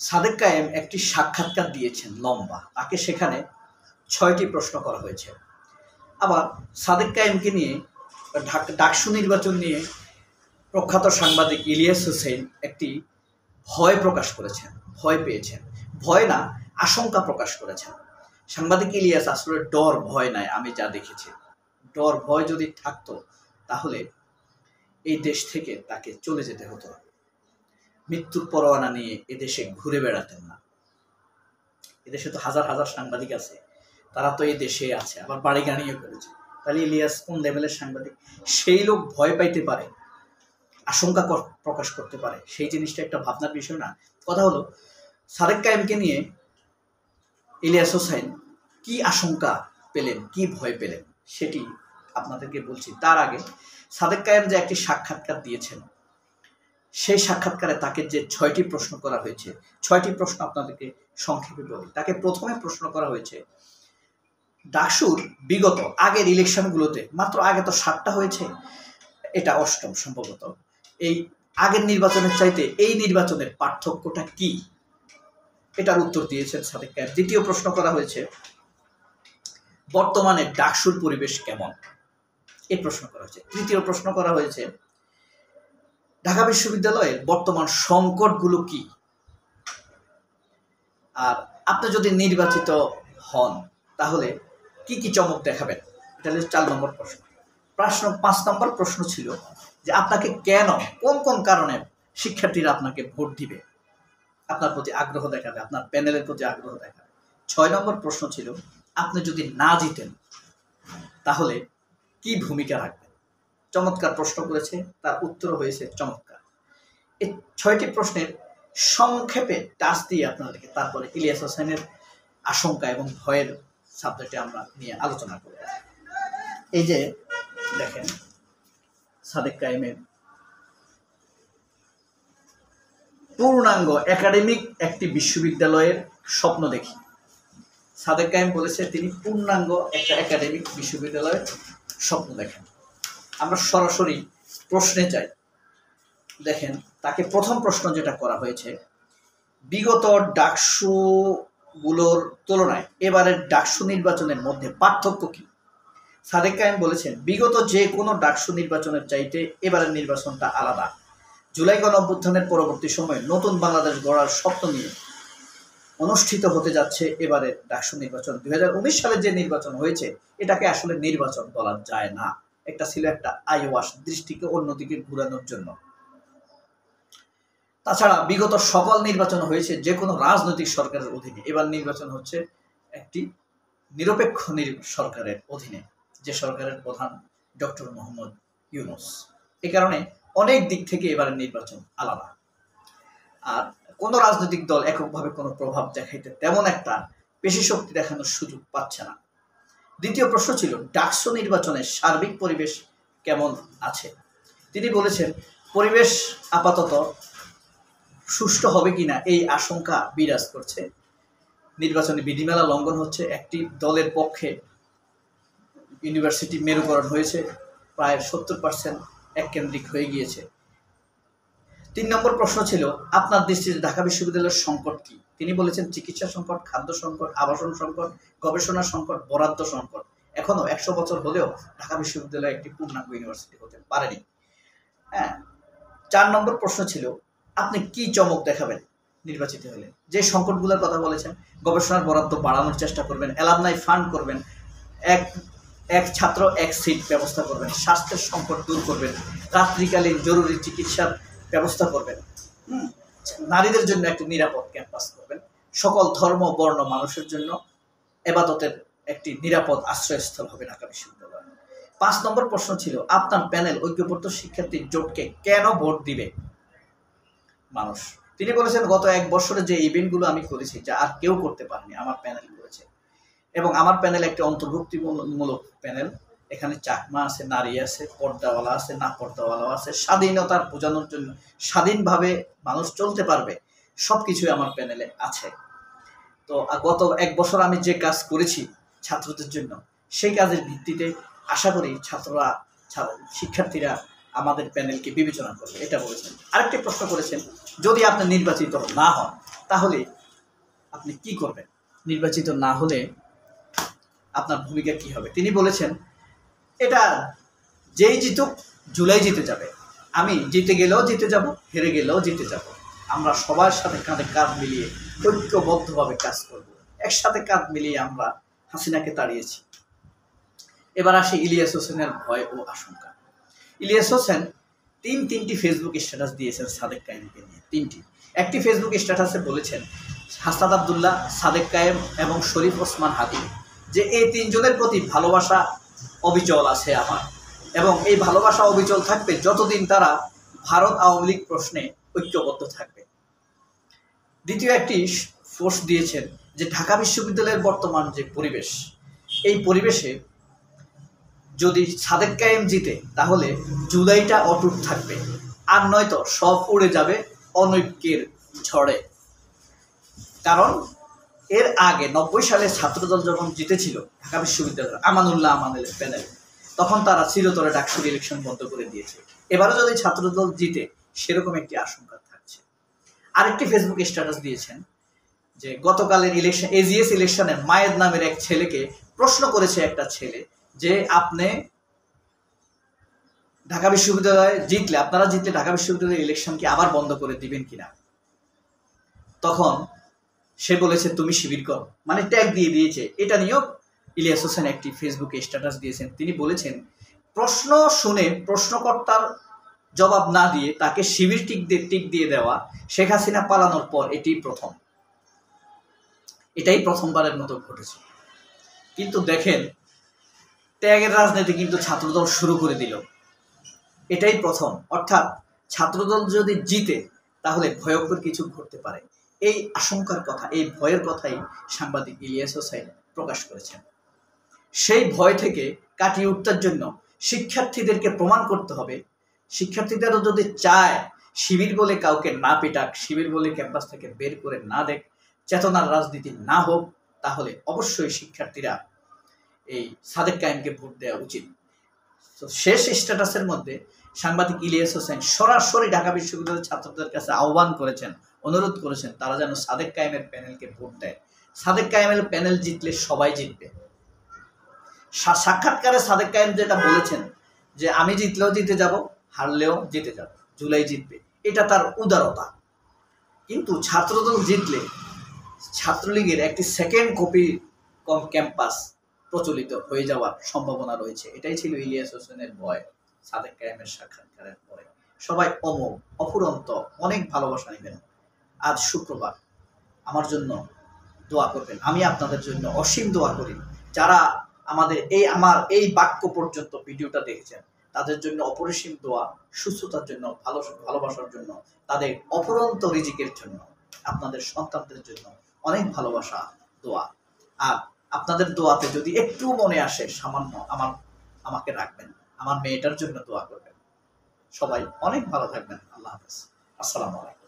সাদেক কায়েম একটি সাক্ষাৎকার দিয়েছেন লম্বা, তাকে সেখানে ৬টি প্রশ্ন করা হয়েছে। আবার সাদেক কায়েমকে নিয়ে ডাকসু নির্বাচন নিয়ে প্রখ্যাত সাংবাদিক ইলিয়াস হোসেন একটি ভয় প্রকাশ করেছেন, ভয় পেয়েছেন, ভয় না আশঙ্কা প্রকাশ করেছেন। সাংবাদিক ইলিয়াস আসলে ডর ভয় নাই, আমি যা দেখেছি ডর ভয় যদি থাকতো তাহলে এই দেশ থেকে তাকে চলে যেতে হতো, মৃত্যুর পরোয়ানা নিয়ে এদেশে ঘুরে বেড়াতেন না। এদেশে তো হাজার হাজার সাংবাদিক আছে, তারা তো এই দেশে আছে, আবার বাড়ি গাড়িও করেছে। তাহলে ইলিয়াস কোন লেভেলের সাংবাদিক? সেই লোক ভয় পাইতে পারে, আশঙ্কা প্রকাশ করতে পারে, সেই জিনিসটা একটা ভাবনার বিষয় না? কথা হলো সাদেক কায়েমকে নিয়ে ইলিয়াস হোসেন কি আশঙ্কা পেলেন, কি ভয় পেলেন সেটি আপনাদেরকে বলছি। তার আগে সাদেক কায়েম যে একটি সাক্ষাৎকার দিয়েছেন, সেই সাক্ষাৎকারে তাকে যে ৬টি প্রশ্ন করা হয়েছে, ৬টি প্রশ্ন আপনাদেরকে সংক্ষেপে বলি। তাকে প্রথমে প্রশ্ন করা হয়েছে ডাকসুর বিগত আগের ইলেকশনগুলোতে, মাত্র আগে তো 7টা হয়েছে, এটা 8ম সম্ভবত, এই আগের নির্বাচনের চাইতে এই নির্বাচনের পার্থক্যটা কি, এটার উত্তর দিয়েছেন সাদেক কায়েম। দ্বিতীয় প্রশ্ন করা হয়েছে বর্তমানে ডাকসুর পরিবেশ কেমন, এই প্রশ্ন করা হয়েছে। তৃতীয় প্রশ্ন করা হয়েছে ঢাকা বিশ্ববিদ্যালয়ের বর্তমান সংকটগুলো কি, আর আপনি যদি নির্বাচিত হন তাহলে কি কি চমক দেখাবেন, এটা হচ্ছে 4 নম্বর প্রশ্ন। 5 নম্বর প্রশ্ন ছিল যে আপনাকে কেন, কোন কোন কারণে শিক্ষার্থীরা আপনাকে ভোট দিবে, আপনার প্রতি আগ্রহ দেখাবে, আপনার প্যানেলের প্রতি আগ্রহ দেখাবে। 6 নম্বর প্রশ্ন ছিল আপনি যদি না জিতেন তাহলে কি ভূমিকা রাখবেন। চমৎকার প্রশ্ন করেছে, তার উত্তর হয়েছে চমৎকার। এই 6টি প্রশ্নের সংক্ষেপে টাচ দিয়ে আপনাদেরকে তারপরে ইলিয়াস হোসেনের আশঙ্কা এবং ভয়ের সাবজেক্টে আমরা নিয়ে আলোচনা করব। এই যে দেখেন সাদেক কায়েমের পূর্ণাঙ্গ একাডেমিক একটি বিশ্ববিদ্যালয়ের স্বপ্ন দেখি। সাদেক কায়েম বলেছে তিনি পূর্ণাঙ্গ একটা একাডেমিক বিশ্ববিদ্যালয়ের স্বপ্ন দেখেন। আমরা সরাসরি প্রশ্নে যাই। দেখেন তাকে প্রথম প্রশ্ন যেটা করা হয়েছে, বিগত ডাকসুগুলোর তুলনায় এবারের ডাকসু নির্বাচনের মধ্যে পার্থক্য কি। সাদেক কায়েম বলেছেন বিগত যে কোনো ডাকসু নির্বাচনের চাইতে এবারের নির্বাচনটা আলাদা। জুলাই গণঅভ্যুত্থানের পরবর্তী সময়ে নতুন বাংলাদেশ গড়ার স্বপ্ন নিয়ে অনুষ্ঠিত হতে যাচ্ছে এবারের ডাকসু নির্বাচন। 2019 সালে যে নির্বাচন হয়েছে এটাকে আসলে নির্বাচন বলা যায় না, একটা ছিল একটা আইওয়াশ, দৃষ্টিকে অন্যদিকে ঘুরানোর জন্য। তাছাড়া বিগত সকল নির্বাচন হয়েছে যে কোনো রাজনৈতিক সরকারের অধীনে, এবার নির্বাচন হচ্ছে একটি নিরপেক্ষ সরকারের অধীনে, যে সরকারের প্রধান ডক্টর মোহাম্মদ ইউনূস। এই কারণে অনেক দিক থেকে এবারের নির্বাচন আলাদা। আর কোনো রাজনৈতিক দল এককভাবে কোনো প্রভাব দেখাইতে তেমন একটা পেশি শক্তি দেখানোর সুযোগ পাচ্ছে না। দ্বিতীয় প্রশ্ন ছিল ডাকসু নির্বাচনের সার্বিক পরিবেশ কেমন আছে। তিনি বলেছেন পরিবেশ আপাতত সুষ্ঠু হবে কিনা এই আশঙ্কা বিরাজ করছে। নির্বাচনী বিধিমালা লঙ্ঘন হচ্ছে, একটি দলের পক্ষে ইউনিভার্সিটি মেরুকরণ হয়েছে, প্রায় 70% এককেন্দ্রিক হয়ে গিয়েছে। 3 নম্বর প্রশ্ন ছিল আপনার দৃষ্টিতে ঢাকা বিশ্ববিদ্যালয়ের সংকট কি। তিনি বলেছেন চিকিৎসা সংকট, খাদ্য সংকট, আবাসন সংকট, গবেষণা সংকট, বরাদ্দ সংকট। এখনো 100 বছর হলেও ঢাকা বিশ্ববিদ্যালয় একটি পূর্ণাঙ্গ ইউনিভার্সিটি হতে পারেনি। 4 নম্বর প্রশ্ন ছিল আপনি কি চমক দেখাবেন নির্বাচিত হলে। যে সংকটগুলোর কথা বলেছেন, গবেষণার বরাদ্দ বাড়ানোর চেষ্টা করবেন, অ্যালামনাই ফান্ড করবেন, এক ছাত্র এক সিট ব্যবস্থা করবেন, স্বাস্থ্যের সংকট দূর করবেন, রাত্রিকালীন জরুরি চিকিৎসার ব্যবস্থা করবেন, নারীদের জন্য একটি নিরাপদ ক্যাম্পাস করবেন, সকল ধর্ম বর্ণ মানুষের জন্য ইবাদতের একটি নিরাপদ আশ্রয়স্থল হবে ঢাকা বিশ্ববিদ্যালয়। 5 নম্বর প্রশ্ন ছিল আপনার প্যানেল ঐক্যবদ্ধ শিক্ষার্থী জোটকে কেন ভোট দিবে মানুষ। তিনি বলেছেন গত 1 বছরে যে ইভেন্টগুলো আমি করেছি যা আর কেউ করতে পারেনি, আমার প্যানেল করেছে, এবং আমার প্যানেল একটি অন্তর্ভুক্তিমূলক প্যানেল। এখানে চাকমা আছে, নারী আছে, পর্দাওয়ালা আছে, না পর্দাওয়ালাও আছে। স্বাধীনতার বোঝানোর জন্য, স্বাধীনভাবে মানুষ চলতে পারবে, সব কিছুই আমার প্যানেলে আছে। তো গত 1 বছর আমি যে কাজ করেছি ছাত্রদের জন্য, সেই কাজের ভিত্তিতে আশা করি শিক্ষার্থীরা আমাদের প্যানেলকে বিবেচনা করবে, এটা বলেছেন। আরেকটি প্রশ্ন করেছেন যদি আপনি নির্বাচিত না হন তাহলে আপনি কি করবেন? নির্বাচিত না হলে আপনার ভূমিকা কি হবে? তিনি বলেছেন, এটা যেই জিতুক জুলাই জিতে যাবে, আমি জিতে গেলেও জিতে যাব, হেরে গেলেও জিতে যাব। আমরা সবার সাথে কাঁধে কাঁধ মিলিয়ে ঐক্যবদ্ধভাবে কাজ করব। একসাথে কাঁধ মিলিয়ে আমরা হাসিনাকে তাড়িয়েছি। এবার আসি ইলিয়াস হোসেনের ভয় ও আশঙ্কা। ইলিয়াস হোসেন তিনটি ফেসবুক স্ট্যাটাস দিয়েছেন সাদেক কায়েমকে নিয়ে। একটি ফেসবুক স্ট্যাটাসে বলেছেন হাসনাত আবদুল্লাহ, সাদেক কায়েম এবং শরীফ ওসমান হাদি, যে এই তিনজনের প্রতি ভালোবাসা অবিচল আছে আমার, এবং এই ভালোবাসা অবিচল থাকবে যতদিন তারা ভারত আওয়ামী লীগ প্রশ্নে ঐক্যবদ্ধ থাকবে। দ্বিতীয় একটি পোস্ট দিয়েছেন যে ঢাকা বিশ্ববিদ্যালয়ের বর্তমান যে পরিবেশ, এই পরিবেশে যদি সাদেক কায়েম জিতে তাহলে জুলাইটা অটুট থাকবে, আর নয়তো সব উড়ে যাবে অনৈক্যের ঝড়ে। কারণ এর আগে 90 সালে ছাত্রদল যখন জিতেছিল ঢাকা বিশ্ববিদ্যালয়ের আমানের প্যানেল, তখন তারা চিরতরে ডাকসুর ইলেকশন বন্ধ করে দিয়েছে। এবারও যদি ছাত্রদল জিতে সেরকম একটি আশঙ্কা থাকছে। আরেকটি ফেসবুক স্ট্যাটাস দিয়েছেন যে গতকালের ইলেকশন, এজিএস ইলেকশনে মায়েদ নামের এক ছেলেকে প্রশ্ন করেছে একটা ছেলে যে আপনি ঢাকা বিশ্ববিদ্যালয়ে জিতলে, আপনারা জিতলে ঢাকা বিশ্ববিদ্যালয়ের ইলেকশন কি আবার বন্ধ করে দিবেন কিনা? তখন সে বলেছে তুমি শিবির করো, মানে ট্যাগ দিয়ে দিয়েছে। এটা নিয়েও ইলিয়াস হোসেন একটি ফেসবুকে স্ট্যাটাস দিয়েছেন। তিনি বলেছেন প্রশ্ন শুনে প্রশ্নকর্তার জবাব না দিয়ে তাকে শিবির টিক দিয়ে দেওয়া শেখ হাসিনা পালানোর পর এটাই প্রথমবারের মতো ঘটেছে। কিন্তু দেখেন ত্যাগের রাজনীতি কিন্তু ছাত্রদল শুরু করে দিল, এটাই প্রথম। অর্থাৎ ছাত্রদল যদি জিতে তাহলে ভয়ঙ্কর কিছু ঘটতে পারে। এই আশঙ্কার কথা, এই ভয়ের কথাই সাংবাদিক ইলিয়াস হোসেন প্রকাশ করেছেন। সেই ভয় থেকে কাটিয়ে উঠতে জন্য শিক্ষার্থীদেরকে প্রমাণ করতে হবে, শিক্ষার্থীদেরও যদি চায় শিবির বলে কাউকে না পেটাক, শিবির বলে ক্যাম্পাস থেকে বের করে না দেখ, চেতনার রাজনীতি না হোক, তাহলে অবশ্যই শিক্ষার্থীরা এই সাদেক কায়েমকে ভোট দেওয়া উচিত। তো শেষ স্ট্যাটাসের মধ্যে সাংবাদিক ইলিয়াস হোসেন সরাসরি ঢাকা বিশ্ববিদ্যালয়ের ছাত্রদের কাছে আহ্বান করেছেন, অনুরোধ করেছেন তারা যেন সাদেক কায়েমের প্যানেলকে ভোট দেয়। সাদেক কায়েমের প্যানেল জিতলে সবাই জিতবে। সাক্ষাৎকারে সাদেক কায়েম যেটা বলেছেন যে আমি জিতলেও জিতে যাব, হারলেও জিতে যাব, জুলাই জিতবে, এটা তার উদারতা। কিন্তু ছাত্রদল জিতলে ছাত্রলীগের একটি সেকেন্ড কপি ক্যাম্পাস প্রচলিত হয়ে যাওয়ার সম্ভাবনা রয়েছে। এটাই ছিল ইলিয়াস হোসেনের ভয়। সাদেক কায়েমের সাক্ষাৎকারের পরে সবাই অফুরন্ত অনেক ভালোবাসা নেবেন। আজ শুক্রবার, আমার জন্য দোয়া করবেন। আমি আপনাদের জন্য অসীম দোয়া করি। যারা আমার এই বাক্য পর্যন্ত ভিডিওটা দেখেছেন তাদের জন্য অপরিসীম দোয়া, সুস্থতার জন্য, ভালোবাসার জন্য, তাদের অফুরন্ত রিজিকের জন্য, আপনাদের সন্তানদের জন্য অনেক ভালোবাসা, দোয়া। আর আপনাদের দোয়াতে যদি একটু মনে আসে সামান্য, আমাকে রাখবেন, আমার মেয়েটার জন্য দোয়া করবেন। সবাই অনেক ভালো থাকবেন। আল্লাহ হাফেজ। আসসালামু আলাইকুম।